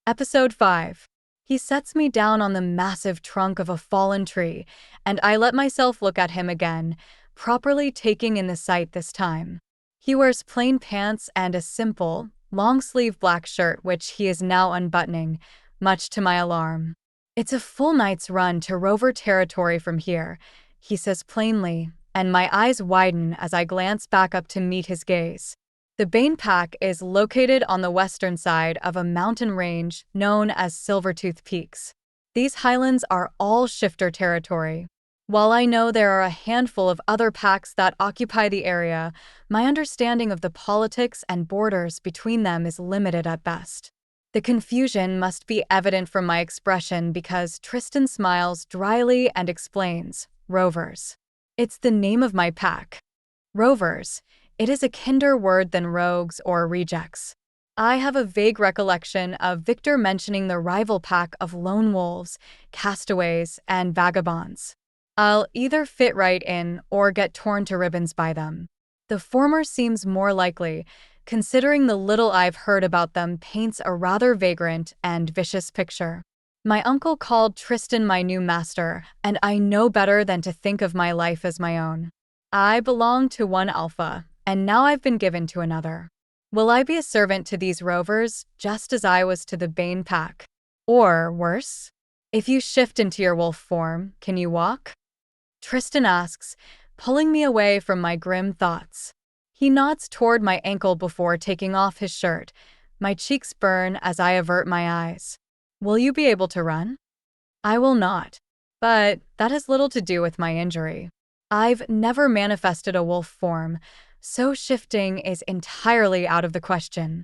Episode 5. He sets me down on the massive trunk of a fallen tree, and I let myself look at him again, properly taking in the sight this time. He wears plain pants and a simple, long-sleeve black shirt which he is now unbuttoning, much to my alarm. "It's a full night's run to Rover territory from here," he says plainly, and my eyes widen as I glance back up to meet his gaze. The Bane Pack is located on the western side of a mountain range known as Silvertooth Peaks. These highlands are all shifter territory. While I know there are a handful of other packs that occupy the area, my understanding of the politics and borders between them is limited at best. The confusion must be evident from my expression because Tristan smiles dryly and explains, "Rovers. It's the name of my pack. Rovers. It is a kinder word than rogues or rejects." I have a vague recollection of Viktor mentioning the rival pack of lone wolves, castaways, and vagabonds. I'll either fit right in or get torn to ribbons by them. The former seems more likely, considering the little I've heard about them paints a rather vagrant and vicious picture. My uncle called Tristan my new master, and I know better than to think of my life as my own. I belong to one alpha, and now I've been given to another. Will I be a servant to these rovers, just as I was to the Bane Pack? Or, worse? If you shift into your wolf form, can you walk? Tristan asks, pulling me away from my grim thoughts. He nods toward my ankle before taking off his shirt. My cheeks burn as I avert my eyes. Will you be able to run? I will not. But that has little to do with my injury. I've never manifested a wolf form, so shifting is entirely out of the question.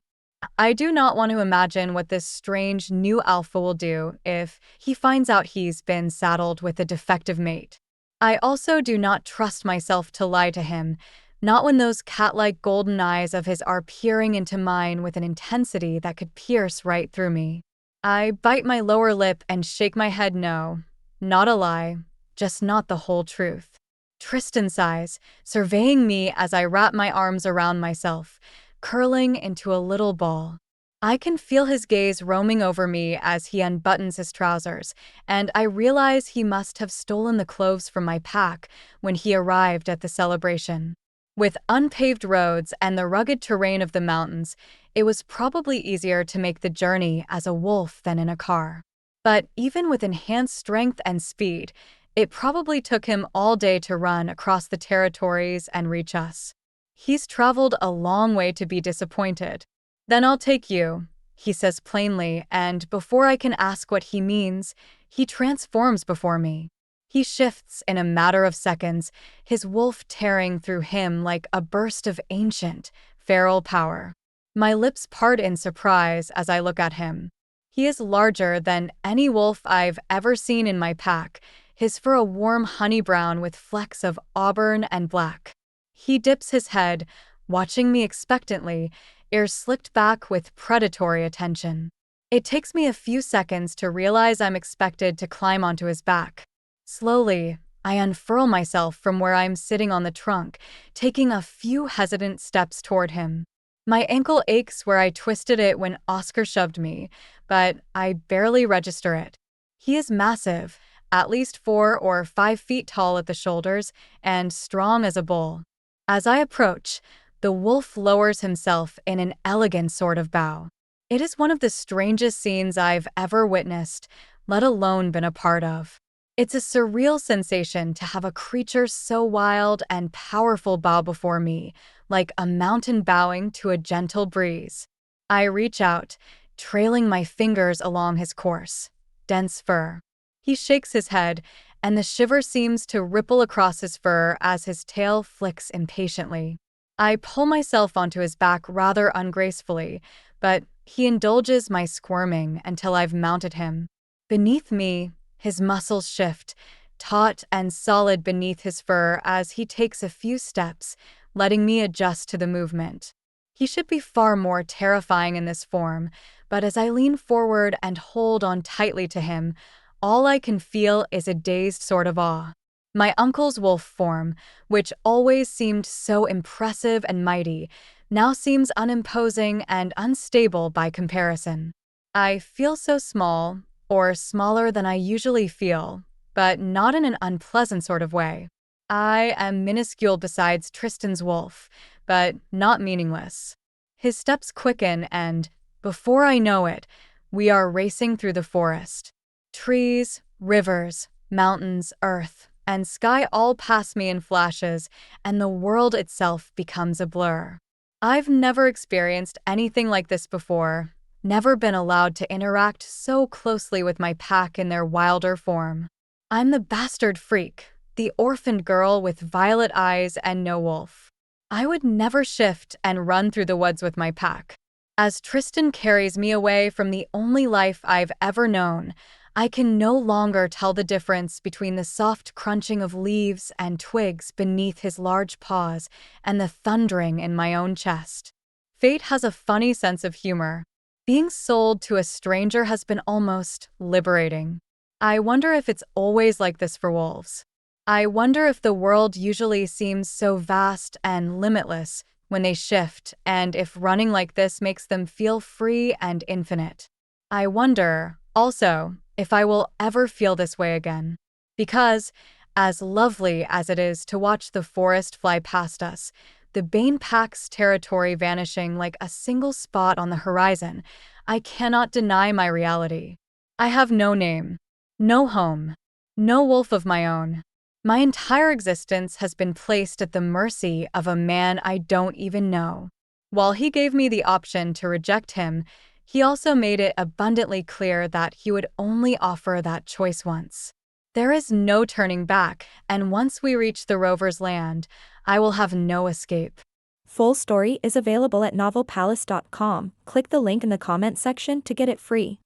I do not want to imagine what this strange new alpha will do if he finds out he's been saddled with a defective mate. I also do not trust myself to lie to him, not when those cat-like golden eyes of his are peering into mine with an intensity that could pierce right through me. I bite my lower lip and shake my head no, not a lie, just not the whole truth. Tristan sighs, surveying me as I wrap my arms around myself, curling into a little ball. I can feel his gaze roaming over me as he unbuttons his trousers, and I realize he must have stolen the clothes from my pack when he arrived at the celebration. With unpaved roads and the rugged terrain of the mountains, it was probably easier to make the journey as a wolf than in a car. But even with enhanced strength and speed, it probably took him all day to run across the territories and reach us. He's traveled a long way to be disappointed. "Then I'll take you," he says plainly, and before I can ask what he means, he transforms before me. He shifts in a matter of seconds, his wolf tearing through him like a burst of ancient, feral power. My lips part in surprise as I look at him. He is larger than any wolf I've ever seen in my pack, his fur a warm honey brown with flecks of auburn and black. He dips his head, watching me expectantly, ears slicked back with predatory attention. It takes me a few seconds to realize I'm expected to climb onto his back. Slowly, I unfurl myself from where I'm sitting on the trunk, taking a few hesitant steps toward him. My ankle aches where I twisted it when Oscar shoved me, but I barely register it. He is massive, at least 4 or 5 feet tall at the shoulders, and strong as a bull. As I approach, the wolf lowers himself in an elegant sort of bow. It is one of the strangest scenes I've ever witnessed, let alone been a part of. It's a surreal sensation to have a creature so wild and powerful bow before me, like a mountain bowing to a gentle breeze. I reach out, trailing my fingers along his coarse, dense fur. He shakes his head, and the shiver seems to ripple across his fur as his tail flicks impatiently. I pull myself onto his back rather ungracefully, but he indulges my squirming until I've mounted him. Beneath me, his muscles shift, taut and solid beneath his fur as he takes a few steps, letting me adjust to the movement. He should be far more terrifying in this form, but as I lean forward and hold on tightly to him, all I can feel is a dazed sort of awe. My uncle's wolf form, which always seemed so impressive and mighty, now seems unimposing and unstable by comparison. I feel so small, or smaller than I usually feel, but not in an unpleasant sort of way. I am minuscule besides Tristan's wolf, but not meaningless. His steps quicken and, before I know it, we are racing through the forest. Trees, rivers, mountains, earth, and sky all pass me in flashes, and the world itself becomes a blur. I've never experienced anything like this before, never been allowed to interact so closely with my pack in their wilder form. I'm the bastard freak, the orphaned girl with violet eyes and no wolf. I would never shift and run through the woods with my pack. As Tristan carries me away from the only life I've ever known, I can no longer tell the difference between the soft crunching of leaves and twigs beneath his large paws and the thundering in my own chest. Fate has a funny sense of humor. Being sold to a stranger has been almost liberating. I wonder if it's always like this for wolves. I wonder if the world usually seems so vast and limitless when they shift, and if running like this makes them feel free and infinite. I wonder, also, if I will ever feel this way again. Because, as lovely as it is to watch the forest fly past us, the Bane pack's territory vanishing like a single spot on the horizon, I cannot deny my reality. I have no name, no home, no wolf of my own. My entire existence has been placed at the mercy of a man I don't even know. While he gave me the option to reject him, he also made it abundantly clear that he would only offer that choice once. There is no turning back, and once we reach the Rovers' land, I will have no escape. Full story is available at novelpalace.com. Click the link in the comment section to get it free.